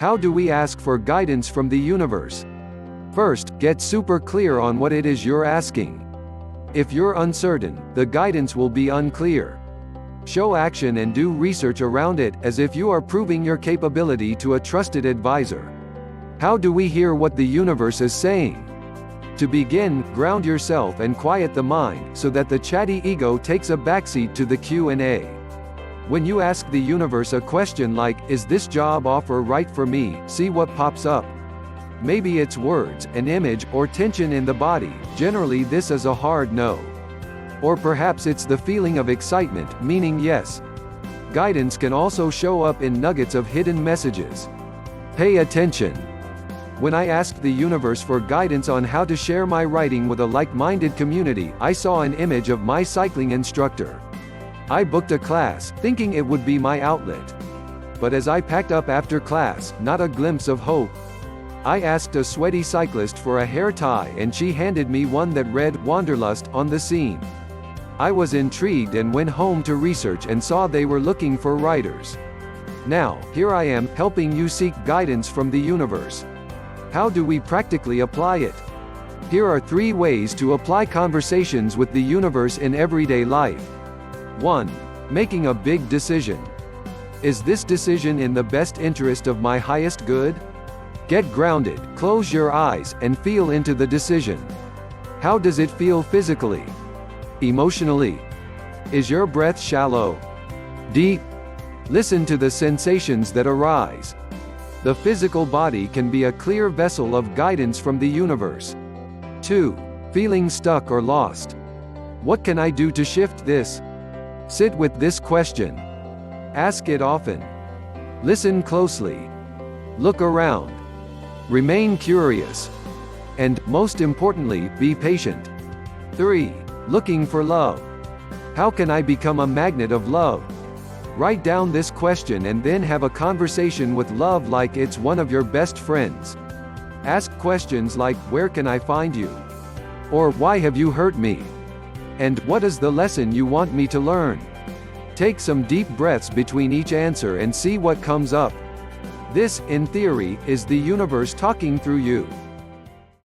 How do we ask for guidance from the universe? First, get super clear on what it is you're asking. If you're uncertain, the guidance will be unclear. Show action and do research around it, as if you are proving your capability to a trusted advisor. How do we hear what the universe is saying? To begin, ground yourself and quiet the mind, so that the chatty ego takes a backseat to the Q&A. When you ask the universe a question like, "Is this job offer right for me?" see what pops up. Maybe it's words, an image, or tension in the body. Generally this is a hard no. Or perhaps it's the feeling of excitement, meaning yes. Guidance can also show up in nuggets of hidden messages. Pay attention. When I asked the universe for guidance on how to share my writing with a like-minded community, I saw an image of my cycling instructor. I booked a class, thinking it would be my outlet. But as I packed up after class, not a glimpse of hope. I asked a sweaty cyclist for a hair tie and she handed me one that read "Wanderlust" on the seam. I was intrigued and went home to research and saw they were looking for writers. Now, here I am, helping you seek guidance from the universe. How do we practically apply it? Here are 3 ways to apply conversations with the universe in everyday life. 1. Making a big decision. Is this decision in the best interest of my highest good? Get grounded, close your eyes, and feel into the decision. How does it feel physically? Emotionally? Is your breath shallow? Deep? Listen to the sensations that arise. The physical body can be a clear vessel of guidance from the universe. 2. Feeling stuck or lost. What can I do to shift this? Sit with this question. Ask it often. Listen closely. Look around. Remain curious. And, most importantly, be patient. 3. Looking for love. How can I become a magnet of love? Write down this question and then have a conversation with love like it's one of your best friends. Ask questions like, "Where can I find you?" Or, "Why have you hurt me?" And, "What is the lesson you want me to learn?" Take some deep breaths between each answer and see what comes up. This, in theory, is the universe talking through you.